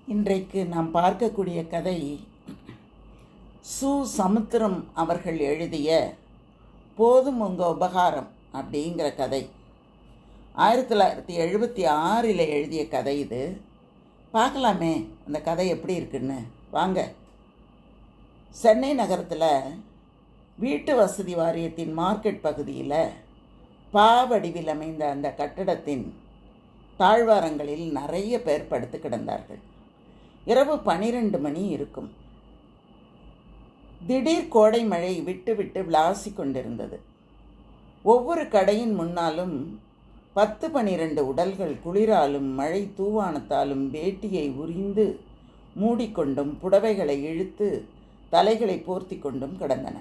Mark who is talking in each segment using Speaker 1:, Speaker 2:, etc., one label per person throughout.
Speaker 1: இன்றைக்கு நாம் பார்க்கக்கூடிய கதை சு. சமுத்திரம் அவர்கள் எழுதிய போதும் உங்கள் உபகாரம் அப்படிங்கிற கதை. 1976 எழுதிய கதை இது. பார்க்கலாமே அந்த கதை எப்படி இருக்குன்னு. வாங்க. சென்னை நகரத்தில் வீட்டு வசதி வாரியத்தின் மார்க்கெட் பகுதியில் வடிவில் அமைந்த அந்த கட்டடத்தின் தாழ்வாரங்களில் நிறைய பேர் படுத்து கிடந்தார்கள். இரவு 12 மணி இருக்கும். திடீர் கோடை மழை விட்டு விட்டு விளாசி கொண்டிருந்தது. ஒவ்வொரு கடையின் முன்னாலும் 10-12 உடல்கள் குளிராலும் மழை தூவானத்தாலும் வேட்டியை உரிந்து மூடிக்கொண்டும் புடவைகளை இழுத்து தலைகளை போர்த்தி கொண்டும் கிடந்தன.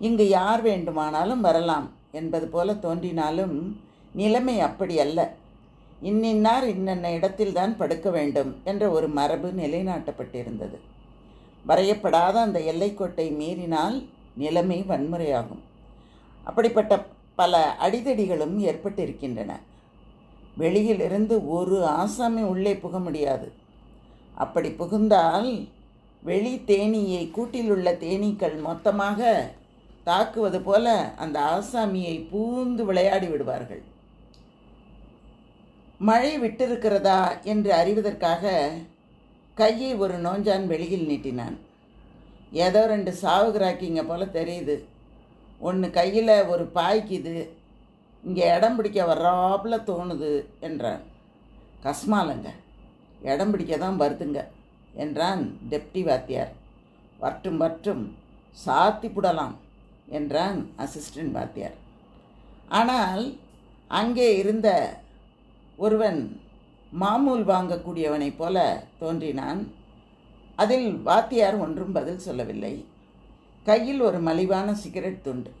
Speaker 1: இங்கு யார் வேண்டுமானாலும் வரலாம் என்பது போல தோன்றினாலும் நிலைமை அப்படி அல்ல. இன்னின்னார் இன்னென்ன இடத்தில்தான் படுக்க வேண்டும் என்ற ஒரு மரபு நிலைநாட்டப்பட்டிருந்தது. வரையப்படாத அந்த எல்லைக்கோட்டை மீறினால் நிலைமை வன்முறையாகும். அப்படிப்பட்ட பல அடிதடிகளும் ஏற்பட்டிருக்கின்றன. வெளியிலிருந்து ஒரு ஆசாமி உள்ளே புக முடியாது. அப்படி புகுந்தால் வெளி தேனீயை கூட்டிலுள்ள தேனீக்கள் மொத்தமாக தாக்குவது போல அந்த ஆசாமியை பூந்து விளையாடி விடுவார்கள். மழை விட்டிருக்கிறதா என்று அறிவதற்காக கையை ஒரு நோஞ்சான் வெளியில் நீட்டினான். ஏதோ 2 சாவுகிறாக்கிங்க போல தெரியுது. ஒன்று கையில் ஒரு பாய்க்குது, இங்கே இடம் பிடிக்க வர்றாப்புல தோணுது என்றான். கஸ்மாலங்க, இடம் பிடிக்க தான் வருதுங்க என்றான் டெப்டி வாத்தியார். வற்றும் சாத்தி புடலாம் என்றான் அசிஸ்டன்ட் வாத்தியார். ஆனால் அங்கே இருந்த ஒருவன் மாமூல் வாங்கக்கூடியவனைப் போல தோன்றினான். அதில் வாத்தியார் ஒன்றும் பதில் சொல்லவில்லை. கையில் ஒரு மலிவான சிகரெட் துண்டு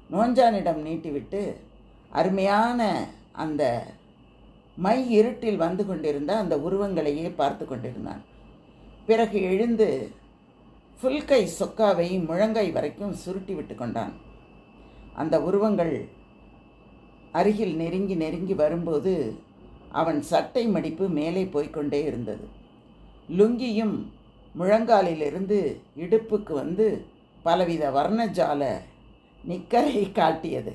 Speaker 1: நோஞ்சானிடம் நீட்டிவிட்டு அருமையான அந்த மை இருட்டில் வந்து கொண்டிருந்த அந்த உருவங்களையே பார்த்து கொண்டிருந்தான். பிறகு எழுந்து ஃபுல் கை சொக்காவை முழங்கை வரைக்கும் சுருட்டி விட்டு கொண்டான். அந்த உருவங்கள் அருகில் நெருங்கி வரும்போது அவன் சட்டை மடிப்பு மேலே போய்கொண்டே இருந்தது. லுங்கியும் முழங்காலிலிருந்து இடுப்புக்கு வந்து பலவித வர்ணஜால நிக்கரை காட்டியது.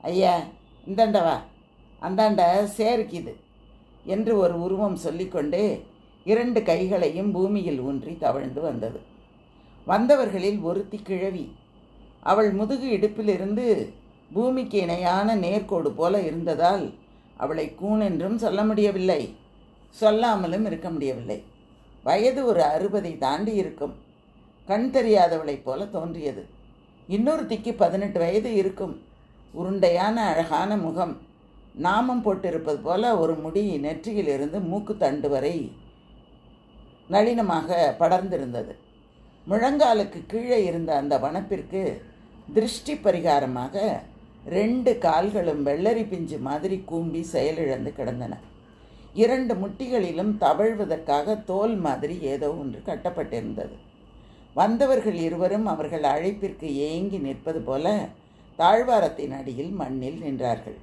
Speaker 1: ஐயா, இந்தாண்டவா, அந்தாண்ட சேருக்குது என்று ஒரு உருவம் சொல்லிக்கொண்டே 2 கைகளையும் பூமியில் ஊன்றி தவழ்ந்து வந்தது. வந்தவர்களில் ஒருத்தி கிழவி. அவள் முதுகு இடுப்பிலிருந்து பூமிக்கு இணையான நேர்கோடு போல இருந்ததால் அவளை கூன் என்றும் சொல்ல முடியவில்லை, சொல்லாமலும் இருக்க முடியவில்லை. வயது ஒரு 60 தாண்டி இருக்கும். கண் தெரியாதவளைப் போல தோன்றியது. இன்னொருத்திக்கு 18 வயது இருக்கும். உருண்டையான அழகான முகம், நாமம் போட்டிருப்பது போல ஒரு முடி நெற்றியிலிருந்து மூக்கு தண்டு வரை நளினமாக படர்ந்திருந்தது. முழங்காலுக்கு கீழே இருந்த அந்த வனப்பிற்கு திருஷ்டி பரிகாரமாக 2 கால்களும் வெள்ளரி பிஞ்சு மாதிரி கூம்பி செயலிழந்து கிடந்தன. 2 முட்டிகளிலும் தவழ்வதற்காக தோல் மாதிரி ஏதோ ஒன்று கட்டப்பட்டிருந்தது. வந்தவர்கள் இருவரும் அவர்கள் அழைப்பிற்கு ஏங்கி நிற்பது போல தாழ்வாரத்தின் அடியில் மண்ணில் நின்றார்கள்.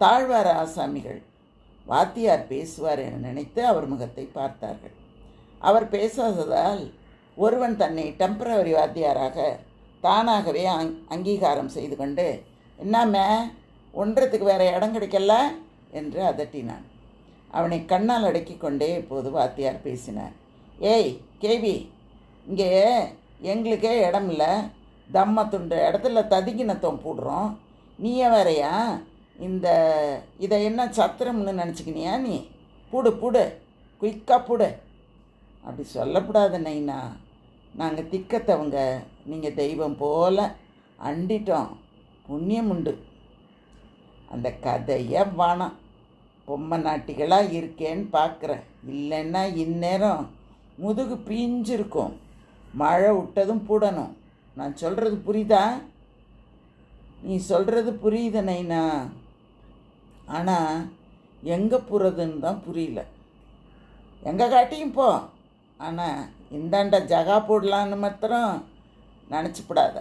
Speaker 1: தாழ்வார ஆசாமிகள். வாத்தியார் பேசுவார் என நினைத்து அவர் முகத்தை பார்த்தார்கள். அவர் பேசாததால் ஒருவன் தன்னை டெம்பரவரி வாத்தியாராக தானாகவே அங்கீகாரம் செய்து கொண்டு, என்னாமே ஒன்றத்துக்கு வேறு இடம் கிடைக்கல என்று அதட்டினான். அவனை கண்ணால் அடக்கி கொண்டே இப்போது வாத்தியார் பேசினார். ஏய் கேவி, இங்கே எங்களுக்கே இடம் இல்லை, தம்ம துண்டு இடத்துல ததிக்கினத்தம் போடுறோம், நீயே வேறையா இதை என்ன சத்திரம்னு நினச்சிக்கினியா? நீ புடு குயிக்காக புடு. அப்படி சொல்லக்கூடாது நைனா, நாங்கள் திக்கத்தவங்க, நீங்கள் தெய்வம் போல் அண்டிட்டோம், புண்ணியம் உண்டு. அந்த கதையை வானம், பொம்மை நாட்டிகளாக இருக்கேன்னு பார்க்குறேன். இல்லைன்னா இந்நேரம் முதுகு பீஞ்சிருக்கும். மழை விட்டதும் போடணும். நான் சொல்கிறது புரியுதா? நீ சொல்கிறது புரியுது நைனா, ஆனால் எங்கே போகிறதுன்னு தான் புரியல. எங்கே காட்டியும் போ, ஆனால் இந்தாண்ட ஜகா போடலான்னு மாத்திரம் நினச்சிப்படாத.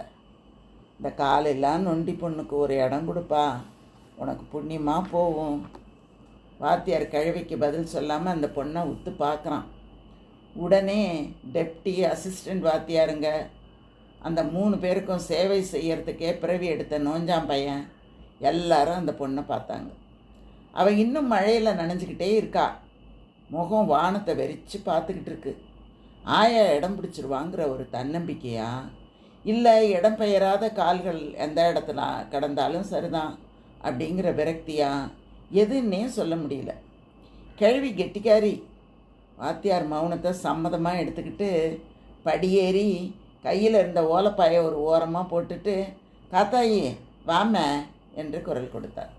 Speaker 1: இந்த காலெல்லாம் நொண்டி பொண்ணுக்கு ஒரு இடம் கொடுப்பா, உனக்கு புண்ணியமாக போகும். வாத்தியார் கிழவிக்கு பதில் சொல்லாமல் அந்த பொண்ணை உத்து பார்க்குறான். உடனே டெப்டி அசிஸ்டண்ட் வாத்தியாருங்க அந்த 3 பேருக்கும் சேவை செய்யறதுக்கே பிறவி எடுத்த நோஞ்சான் பையன் எல்லாரும் அந்த பொண்ணை பார்த்தாங்க. அவள் இன்னும் மழையில் நனைஞ்சிக்கிட்டே இருக்கா. முகம் வானத்தை வெறிச்சு பார்த்துக்கிட்டு இருக்கு. ஆயா இடம் பிடிச்சிருவாங்கிற ஒரு தன்னம்பிக்கையா, இல்லை இடம் பெயராத கால்கள் எந்த இடத்துல கடந்தாலும் சரிதான் அப்படிங்கிற விரக்தியா, எதுன்னே சொல்ல முடியல. கேள்வி கெட்டிக்காரி. வாத்தியார் மௌனத்தை சம்மதமாக எடுத்துக்கிட்டு படியேறி கையில் இருந்த ஓலப்பாயை ஒரு ஓரமாக போட்டுட்டு, காத்தாயி வாம என்று குரல் கொடுத்தார்.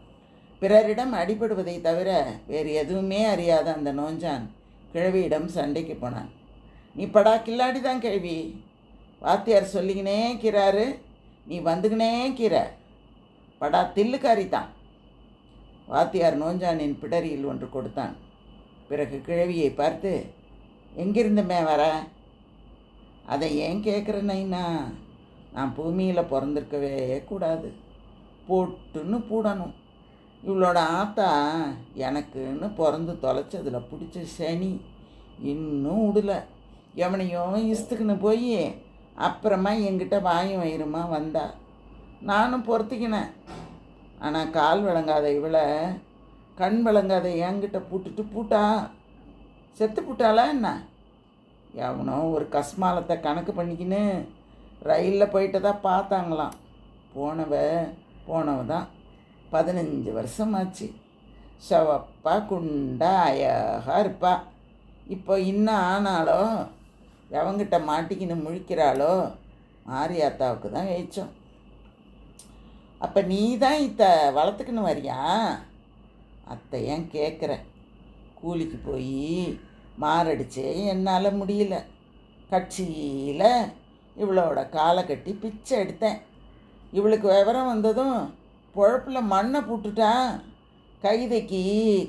Speaker 1: பிறரிடம் அடிபடுவதை தவிர வேறு எதுவுமே அறியாத அந்த நோஞ்சான் கிழவியிடம் சண்டைக்கு போனான். நீ படா கில்லாடி தான் கேள்வி, வாத்தியார் சொல்லிக்கினே கீறாரு, நீ வந்துக்கினே கீற, படா தில்லுக்காரி தான். வாத்தியார் நோஞ்சானின் பிடரியில் ஒன்று கொடுத்தான். பிறகு கிழவியை பார்த்து, எங்கிருந்துமே வர? அதை ஏன் கேட்குற நைனா? நான் பூமியில் பிறந்திருக்கவே கூடாது, போட்டுன்னு பூடணும். இவளோட ஆத்தா எனக்குன்னு பிறந்து தொலைச்சதில் பிடிச்ச சனி இன்னும் விடலை. எவனையும் இஸ்துக்குன்னு போய் அப்புறமா என்கிட்ட வாயும் வயிறுமா வந்தா. நானும் பொறுத்திக்கினேன். ஆனால் கால் விளங்காத இவளை கண் விளங்காத என்கிட்ட பூட்டுட்டு பூட்டா. செத்து பூட்டாளா என்ன? எவனோ ஒரு கஸ்மாலத்தை கணக்கு பண்ணிக்கின்னு ரயிலில் போயிட்டதா பார்த்தாங்களாம். போனவ தான் 15 வருஷமாச்சு. சவப்பா குண்டா அழகாக இருப்பா. இப்போ இன்னும் ஆனாலோ எவங்கிட்ட மாட்டிக்கின்னு முழிக்கிறாளோ மாரியாத்தாவுக்கு தான் வேச்சோம். அப்போ நீ தான் வளர்த்துக்கின்னு வரியா? அத்தை ஏன் கேட்குற? கூலிக்கு போய் மாரடிச்சே என்னால் முடியல. கட்சியில் இவளோட காலை கட்டி பிச்சை எடுத்தேன். இவளுக்கு விவரம் வந்ததும் பொழப்பில் மண்ணை போட்டுட்டா. கைதைக்கு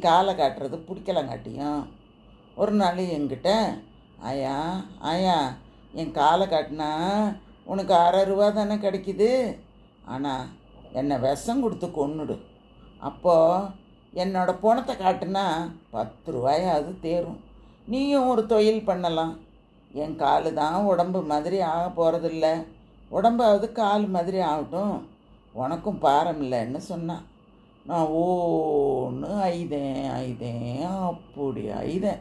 Speaker 1: காலை காட்டுறது பிடிக்கலங்காட்டியும் ஒரு நாள் என்கிட்ட, ஆயா என் காலை காட்டினா உனக்கு 1/2 ரூபா தானே கிடைக்குது, ஆனால் என்னை விஷம் கொடுத்து கொன்னுடு. அப்போது என்னோட பணத்தை காட்டுனா 10 ரூபாயாவது தேரும். நீயும் ஒரு தொழில் பண்ணலாம். என் காலு தான் உடம்பு மாதிரி ஆக போகிறதில்ல, உடம்பாவது கால் மாதிரி ஆகட்டும், உனக்கும் பாரம் இல்லைன்னு சொன்னான். நான் ஓன்னு ஐதேன் அப்படி ஐதேன்.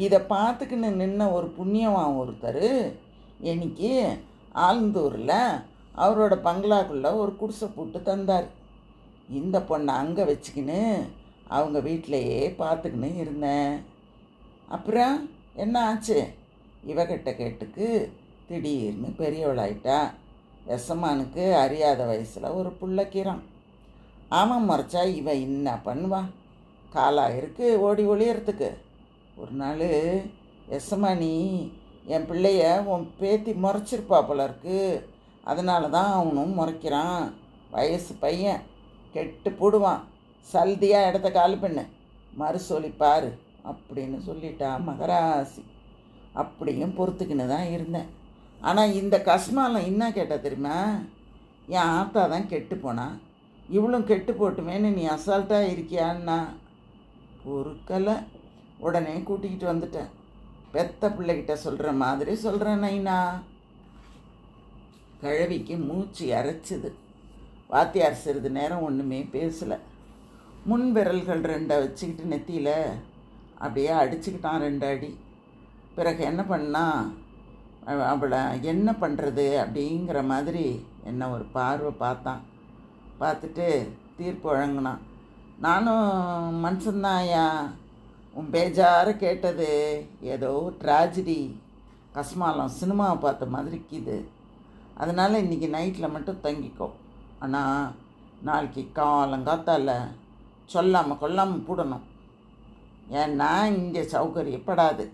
Speaker 1: இதை பார்த்துக்கின்னு நின்ன ஒரு புண்ணியவான் ஒருத்தர் இன்னைக்கு ஆலந்தூரில் அவரோட பங்களாக்குள்ளே ஒரு குடிசை போட்டு தந்தார். இந்த பொண்ணை அங்கே வச்சுக்கின்னு அவங்க வீட்டிலையே பார்த்துக்கின்னு இருந்தேன். அப்புறம் என்ன ஆச்சு? இவகிட்ட கேட்டுக்கு திடீர்னு பெரியவளாயிட்டா. எசமானுக்கு அறியாத வயசில் ஒரு புள்ளக்கீரான். அவன் முறைச்சா இவன் என்ன பண்ணுவான்? காலாக இருக்கு ஓடி ஒளியறதுக்கு. ஒரு நாள் எசமானி என் பிள்ளைய உன் பேத்தி முறைச்சிருப்பா போல இருக்கு, அதனால தான் அவனும் முறைக்கிறான். வயசு பையன் கெட்டு போடுவான், சல்தியாக இடத்த காலு பண்ணு, மறுசொலி பாரு அப்படின்னு சொல்லிட்டா மகராசி. அப்படியும் பொறுத்துக்கின்னு தான் இருந்தேன். ஆனால் இந்த கஸ்மாலம் என்ன கேட்டால் தெரியுமா? என் ஆத்தா தான் கெட்டு போனான், இவளும் கெட்டு போட்டுமேன்னு நீ அசால்ட்டாக இருக்கியான்னா பொறுக்கலை. உடனே கூட்டிக்கிட்டு வந்துட்டேன். பெத்த பிள்ளைகிட்ட சொல்கிற மாதிரி சொல்கிறேன் நைனா. கிழவிக்கு மூச்சு அரைச்சிது. வாத்தியார் சிறிது நேரம் ஒன்றுமே பேசலை. முன் விரல்கள் 2 வச்சுக்கிட்டு நெத்தியில் அப்படியே அடிச்சுக்கிட்டான் 2 அடி. பிறகு என்ன பண்ணா, அவளை என்ன பண்ணுறது அப்படிங்கிற மாதிரி என்ன ஒரு பார்வை பார்த்தான். பார்த்துட்டு தீர்ப்பு வழங்கினான். நானும் மனுஷன்தான் ஐயா, உன் பேஜார கேட்டது ஏதோ ட்ராஜடி கஸ்மாலம் சினிமாவை பார்த்த மாதிரி இருக்குது. அதனால் இன்றைக்கி நைட்டில் மட்டும் தங்கிக்கோ. ஆனால் நாளைக்கு காலங்காத்தால சொல்லாமல் கொல்லாமல் போடணும். ஏன்னா இங்கே சௌகரியப்படாது.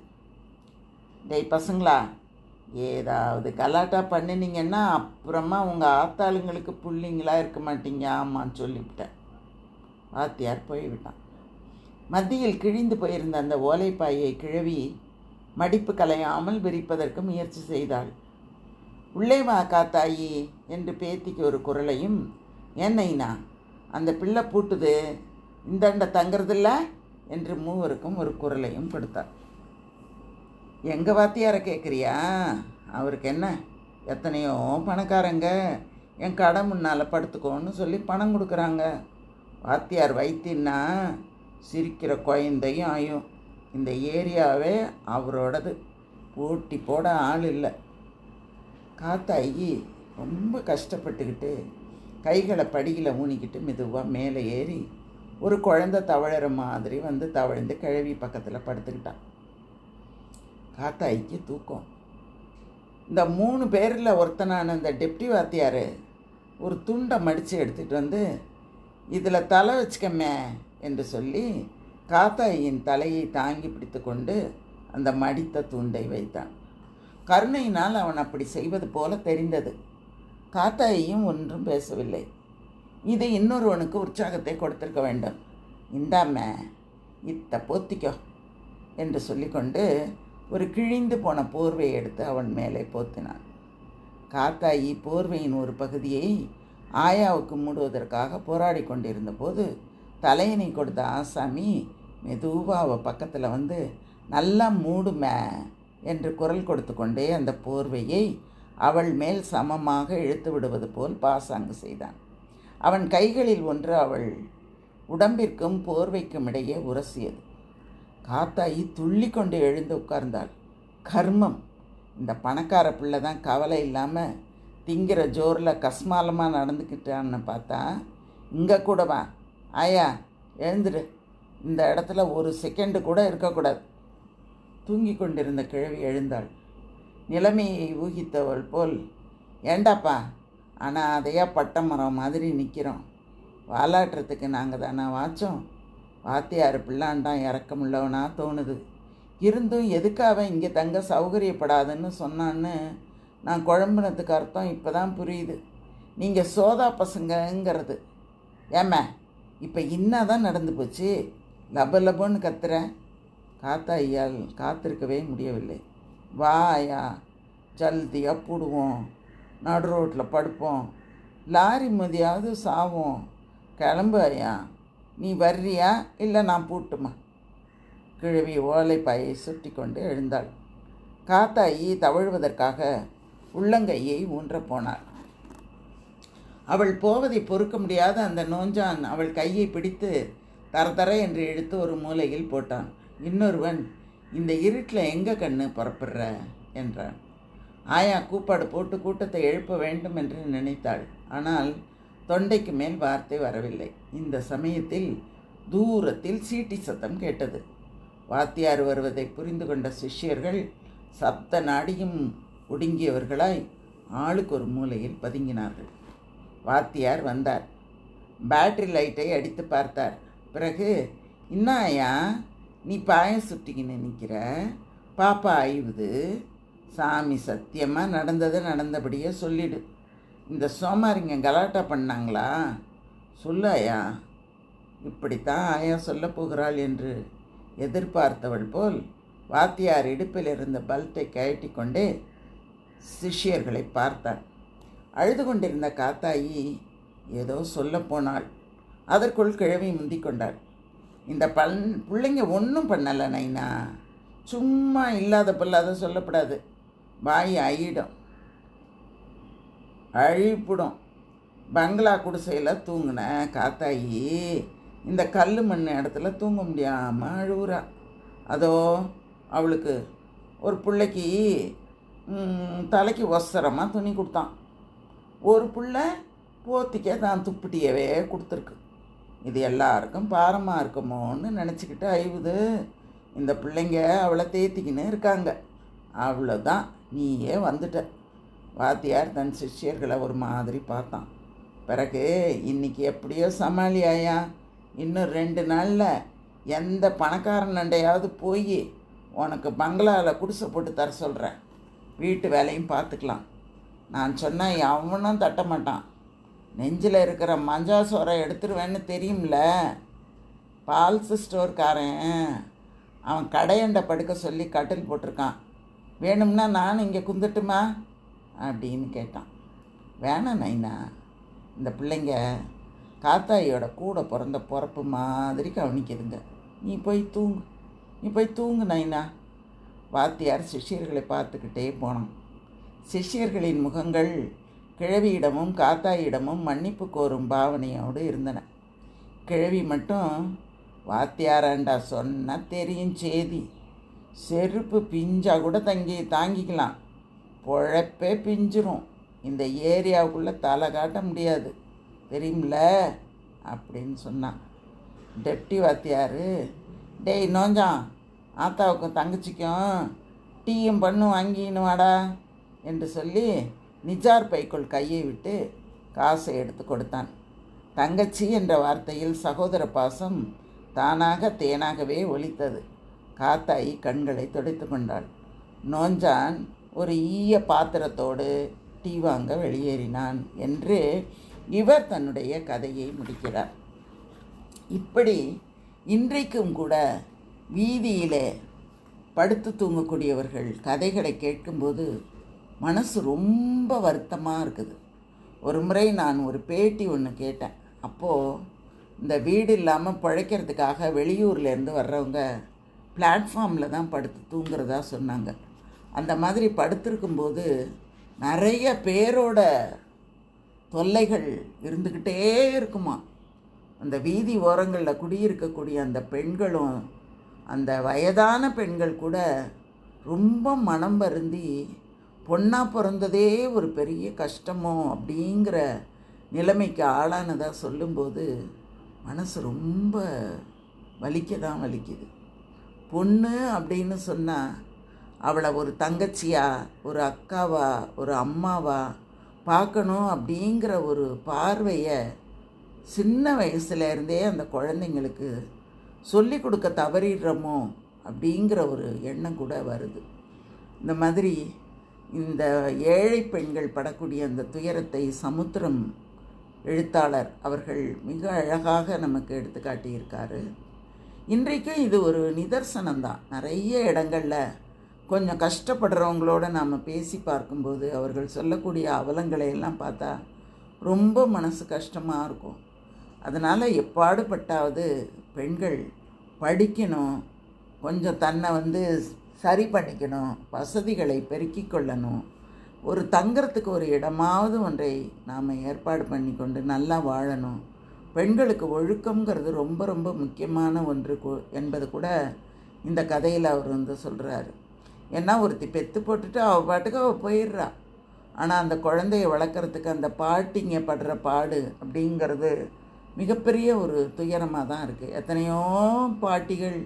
Speaker 1: டேய் பசங்களா, ஏதாவது கலாட்டா பண்ணினீங்கன்னா அப்புறமா உங்கள் ஆத்தாளுங்களுக்கு புள்ளிங்களாக இருக்க மாட்டீங்க. ஆமான்னு சொல்லிவிட்டேன். வாத்தியார் போய்விட்டான். மத்தியில் கிழிந்து போயிருந்த அந்த ஓலைப்பாயை கிழவி மடிப்பு கலையாமல் விரிப்பதற்கு முயற்சி செய்தாள். உள்ளே வா காத்தாயி என்று பேத்திக்கு ஒரு குரலையும், என்னைனா அந்த பிள்ளை பூட்டுது, இந்தாண்ட தங்கிறதில்ல என்று மூவருக்கும் ஒரு குரலையும் கொடுத்தாள். எங்கள் வாத்தியாரை கேட்குறியா? அவருக்கு என்ன, எத்தனையோ பணக்காரங்க என் கடை முன்னால் படுத்துக்கோன்னு சொல்லி பணம் கொடுக்குறாங்க. வாத்தியார் வைத்தியன்னா சிரிக்கிற குழந்தையும் ஆயும். இந்த ஏரியாவே அவரோடது, போட்டி போட ஆள் இல்லை. காத்தாயி ரொம்ப கஷ்டப்பட்டுக்கிட்டு கைகளை படியில் ஊனிக்கிட்டு மெதுவாக மேலே ஏறி ஒரு குழந்தை தவழற மாதிரி வந்து தவழ்ந்து கிழவி பக்கத்தில் படுத்துக்கிட்டான். காத்தாய்க்கு தூக்கம். இந்த 3 பேரில் ஒருத்தனான இந்த டெப்டி வாத்தியார் ஒரு துண்டை மடித்து எடுத்துகிட்டு வந்து, இதில் தலை வச்சுக்கமே என்று சொல்லி காத்தாயின் தலையை தாங்கி பிடித்து கொண்டு அந்த மடித்த துண்டை வைத்தான். கருணையினால் அவன் அப்படி செய்வது போல தெரிந்தது. காத்தாயும் ஒன்றும் பேசவில்லை. இது இன்னொருவனுக்கு உற்சாகத்தை கொடுத்திருக்க வேண்டும். இந்தாம இத்த போத்திக்கோ என்று சொல்லிக்கொண்டு ஒரு கிழிந்து போன போர்வையை எடுத்து அவன் மேலே போத்தினான். காத்தாயி போர்வையின் ஒரு பகுதியை ஆயாவுக்கு மூடுவதற்காக போராடி கொண்டிருந்த போது தலையணை கொடுத்த ஆசாமி மெதுவாக அவள் பக்கத்தில் வந்து, நல்லா மூடுமே என்று குரல் கொடுத்து கொண்டே அந்த போர்வையை அவள் மேல் சமமாக இழுத்து விடுவது போல் பாசாங்கு செய்தான். அவன் கைகளில் ஒன்று அவள் உடம்பிற்கும் போர்வைக்கும் இடையே உரசியது. காத்தாயி துள்ளி கொண்டு எழுந்து உட்கார்ந்தாள். கர்மம், இந்த பணக்கார பிள்ளை தான் கவலை இல்லாமல் திங்கிற ஜோரில் கஸ்மாலமாக நடந்துக்கிட்டான்னு பார்த்தா, இங்கே கூடவா? ஆயா எழுந்துடு, இந்த இடத்துல ஒரு செகண்டு கூட இருக்கக்கூடாது. தூங்கி கொண்டிருந்த கிழவி எழுந்தாள். நிலைமையை ஊகித்தவள் போல், ஏண்டாப்பா ஆனால் அதையா பட்டை மரம் மாதிரி நிற்கிறோம், வாலாட்டுறதுக்கு நாங்கள் தானே வாச்சோம். வாத்தியார் பிள்ளாண்டான் இறக்கமுள்ளவனா தோணுது. இருந்தும் எதுக்காக இங்கே தங்க சௌகரியப்படாதுன்னு சொன்னான்னு நான் குழம்புனதுக்கு அர்த்தம் இப்போ தான் புரியுது. நீங்கள் சோதா பசங்கங்கிறது. ஏம்மா இப்போ இன்னாதான் நடந்து போச்சு, லப லபன்னு கத்துற. காத்தாயால் காத்திருக்கவே முடியவில்லை. வா ஐயா, ஜல்தியாக போடுவோம், நடு ரோட்டில் படுப்போம், லாரி மதியாவது சாவோம். கிளம்பு ஐயா, நீ வர்றியா இல்லை நான் பூட்டுமா? கிழவி ஓலைப்பாயை சுட்டி கொண்டு எழுந்தாள். காத்தாயி தவழ்வதற்காக உள்ளங்கையை ஊன்றப் போனாள். அவள் போவதை பொறுக்க முடியாத அந்த நோஞ்சான் அவள் கையை பிடித்து தர என்று இழுத்து ஒரு மூலையில் போட்டான். இன்னொருவன், இந்த இருட்டில் எங்கே கண்ணு புறப்படுற என்றான். ஆயா கூப்பாடு போட்டு கூட்டத்தை எழுப்ப வேண்டும் என்று நினைத்தாள். ஆனால் தொண்டைக்கு மேல் வார்த்தை வரவில்லை. இந்த சமயத்தில் தூரத்தில் சீட்டி சத்தம் கேட்டது. வாத்தியார் வருவதை புரிந்து கொண்ட சிஷ்யர்கள் சப்த நாடியும் ஒடுங்கியவர்களாய் ஆளுக்கு ஒரு மூலையில் பதுங்கினார்கள். வாத்தியார் வந்தார். பேட்டரி லைட்டை அடித்து பார்த்தார். பிறகு, இன்னாயா நீ பாயம் சுட்டிக்கின்னு நிற்கிற, பாப்பா ஆய்வுது, சாமி சத்தியமாக நடந்ததை நடந்தபடியே சொல்லிடு. இந்த சோமாரிங்க கலாட்டா பண்ணாங்களா? சொல்லாயா. இப்படித்தான் ஆயா சொல்ல போகிறாள் என்று எதிர்பார்த்தவள் போல் வாத்தியார் இடுப்பில் இருந்த பல்ட்டை கழட்டி கொண்டே சிஷ்யர்களை பார்த்தாள். அழுது கொண்டிருந்த காத்தாயி ஏதோ சொல்ல போனாள். அதற்குள் கிழவி முந்தி கொண்டாள். இந்த பிள்ளைங்க ஒன்றும் பண்ணலை நைனா, சும்மா இல்லாத பொல்லாத சொல்லப்படாது, வாய் அழிடும், அழிப்பிடும். பங்களா குடிசையில் தூங்கின காத்தாயி இந்த கல் மண் இடத்துல தூங்க முடியாமல் அழுவுறா. அதோ அவளுக்கு ஒரு பிள்ளைக்கு தலைக்கு ஒசரமாக துணி கொடுத்தான். ஒரு பிள்ளை போத்திக்க தான் துப்பிட்டியவே கொடுத்துருக்கு. இது எல்லாருக்கும் பாரமாக இருக்குமோன்னு நினச்சிக்கிட்டு அழிவுது. இந்த பிள்ளைங்க அவளை தேத்திக்கின்னு இருக்காங்க. அவ்வளோதான், நீயே வந்துட்ட. வாத்தியார் தன் சிஷ்யர்களை ஒரு மாதிரி பார்த்தான். பிறகு, இன்னைக்கு எப்படியோ சமாளியாயா, இன்னும் 2 நாளில் எந்த பணக்காரனண்டையாவது போய் உனக்கு பங்களாவில் குடிசை போட்டு தர சொல்கிறேன். வீட்டு வேலையும் பார்த்துக்கலாம். நான் சொன்னால் எவனும் தட்ட மாட்டான். நெஞ்சில் இருக்கிற மஞ்சா சோறை எடுத்துருவேன்னு தெரியும்ல. பால்ஸ் ஸ்டோர்காரன் அவன் கடையண்டை படுக்க சொல்லி கட்டில் போட்டிருக்கான். வேணும்னா நான் இங்கே குந்துட்டுமா அப்படின்னு கேட்டான். வேணாம் நைனா, இந்த பிள்ளைங்க காத்தாயோட கூட பிறந்த பிறப்பு மாதிரி கவனிக்குதுங்க. நீ போய் தூங்கு நைனா. வாத்தியார் சிஷ்யர்களை பார்த்துக்கிட்டே போனான். சிஷ்யர்களின் முகங்கள் கிழவியிடமும் காத்தாயிடமும் மன்னிப்பு கோரும் பாவனையோடு இருந்தன. கிழவி மட்டும், வாத்தியாராண்டா சொன்னால் தெரியும் சேதி, செருப்பு பிஞ்சா கூட தாங்கிக்கலாம், பொழப்பே பிஞ்சிரும், இந்த ஏரியாவுக்குள்ளே தலை காட்ட முடியாது தெரியுமில்ல அப்படின்னு சொன்னான். டெப்டி வாத்தியார், டேய் நோஞ்சான், ஆத்தாவுக்கும் தங்கச்சிக்கும் டீயும் பண்ணும் வாங்கின்னு வாடா என்று சொல்லி நிஜார் பைக்குள் கையை விட்டு காசை எடுத்து கொடுத்தான். தங்கச்சி என்ற வார்த்தையில் சகோதர பாசம் தானாக தேனாகவே ஒலித்தது. காத்தாயி கண்களை துடைத்து கொண்டாள். நோஞ்சான் ஒரு ஈய பாத்திரத்தோடு டீ வாங்க வெளியேறினான் என்று இவர் தன்னுடைய கதையை முடிக்கிறார். இப்படி இன்றைக்கும் கூட வீதியிலே படுத்து தூங்கக்கூடியவர்கள் கதைகளை கேட்கும்போது மனசு ரொம்ப வருத்தமாக இருக்குது. ஒரு முறை நான் ஒரு பேட்டி ஒன்று கேட்டேன். அப்போது இந்த வீடு இல்லாமல் பிழைக்கிறதுக்காக வெளியூர்லேருந்து வர்றவங்க பிளாட்ஃபார்மில் தான் படுத்து தூங்குறதா சொன்னாங்க. அந்த மாதிரி படுத்திருக்கும்போது நிறைய பேரோட தொல்லைகள் இருந்துக்கிட்டே இருக்குமா. அந்த வீதி ஓரங்களில் குடியிருக்கக்கூடிய அந்த பெண்களும், அந்த வயதான பெண்கள் கூட ரொம்ப மனம் வருந்தி பொண்ணாக பிறந்ததே ஒரு பெரிய கஷ்டமோ அப்படிங்கிற நிலைமைக்கு ஆளானதாக சொல்லும்போது மனசு ரொம்ப வலிக்குது. பொண்ணு அப்படின்னு சொன்னால் அவளை ஒரு தங்கச்சியா, ஒரு அக்காவா, ஒரு அம்மாவா பார்க்கணும் அப்படிங்கிற ஒரு பார்வையை சின்ன வயசுலேருந்தே அந்த குழந்தைங்களுக்கு சொல்லி கொடுக்க தவறிடுறோமோ அப்படிங்கிற ஒரு எண்ணம் கூட வருது. இந்த மாதிரி இந்த ஏழை பெண்கள் படக்கூடிய அந்த துயரத்தை சமுத்திரம் எழுத்தாளர் அவர்கள் மிக அழகாக நமக்கு எடுத்து காட்டியிருக்காரு. இன்றைக்கும் இது ஒரு நிதர்சனம்தான். நிறைய இடங்களில் கொஞ்சம் கஷ்டப்படுறவங்களோட நாம் பேசி பார்க்கும்போது அவர்கள் சொல்லக்கூடிய அவலங்களை எல்லாம் பார்த்தா ரொம்ப மனசு கஷ்டமாக இருக்கும். அதனால் எப்பாடுபட்டாவது பெண்கள் படிக்கணும், கொஞ்சம் தன்னை சரி பண்ணிக்கணும், வசதிகளை பெருக்கிக் கொள்ளணும், ஒரு தங்கிறதுக்கு ஒரு இடமாவது ஒன்றை நாம் ஏற்பாடு பண்ணி கொண்டு நல்லா வாழணும். பெண்களுக்கு ஒழுக்கங்கிறது ரொம்ப ரொம்ப முக்கியமான ஒன்று என்பது கூட இந்த கதையில் அவர் சொல்கிறாரு. ஏன்னா ஒருத்தி பெற்று போட்டுட்டு அவள் பாட்டுக்கு அவள் போயிடுறா. ஆனால் அந்த குழந்தைய வளர்க்குறதுக்கு அந்த பாட்டிங்க படுற பாடு அப்படிங்கிறது மிகப்பெரிய ஒரு துயரமாக தான் இருக்குது. எத்தனையோ பாட்டிகள்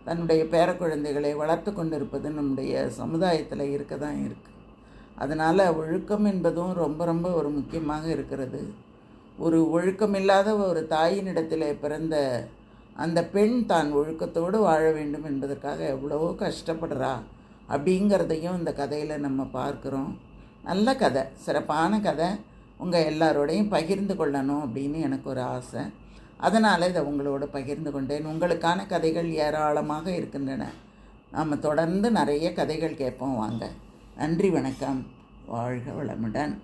Speaker 1: தன்னுடைய பேரக்குழந்தைகளை வளர்த்து கொண்டு இருப்பது நம்முடைய சமுதாயத்தில் இருக்க தான் இருக்குது. அதனால் ஒழுக்கம் என்பதும் ரொம்ப ரொம்ப ஒரு முக்கியமாக இருக்கிறது. ஒரு ஒழுக்கமில்லாத ஒரு தாயினிடத்தில் பிறந்த அந்த பெண் தான் ஒழுக்கத்தோடு வாழ வேண்டும் என்பதற்காக எவ்வளவோ கஷ்டப்படுறா அப்படிங்கிறதையும் இந்த கதையில் நம்ம பார்க்குறோம். நல்ல கதை, சிறப்பான கதை. உங்கள் எல்லாரோடையும் பகிர்ந்து கொள்ளணும் அப்படின்னு எனக்கு ஒரு ஆசை. அதனால் இதை உங்களோட பகிர்ந்து கொண்டேன். உங்களுக்கான கதைகள் ஏராளமாக இருக்கின்றன. நாம் தொடர்ந்து நிறைய கதைகள் கேட்போம் வாங்க. நன்றி, வணக்கம், வாழ்க வளமுடன்.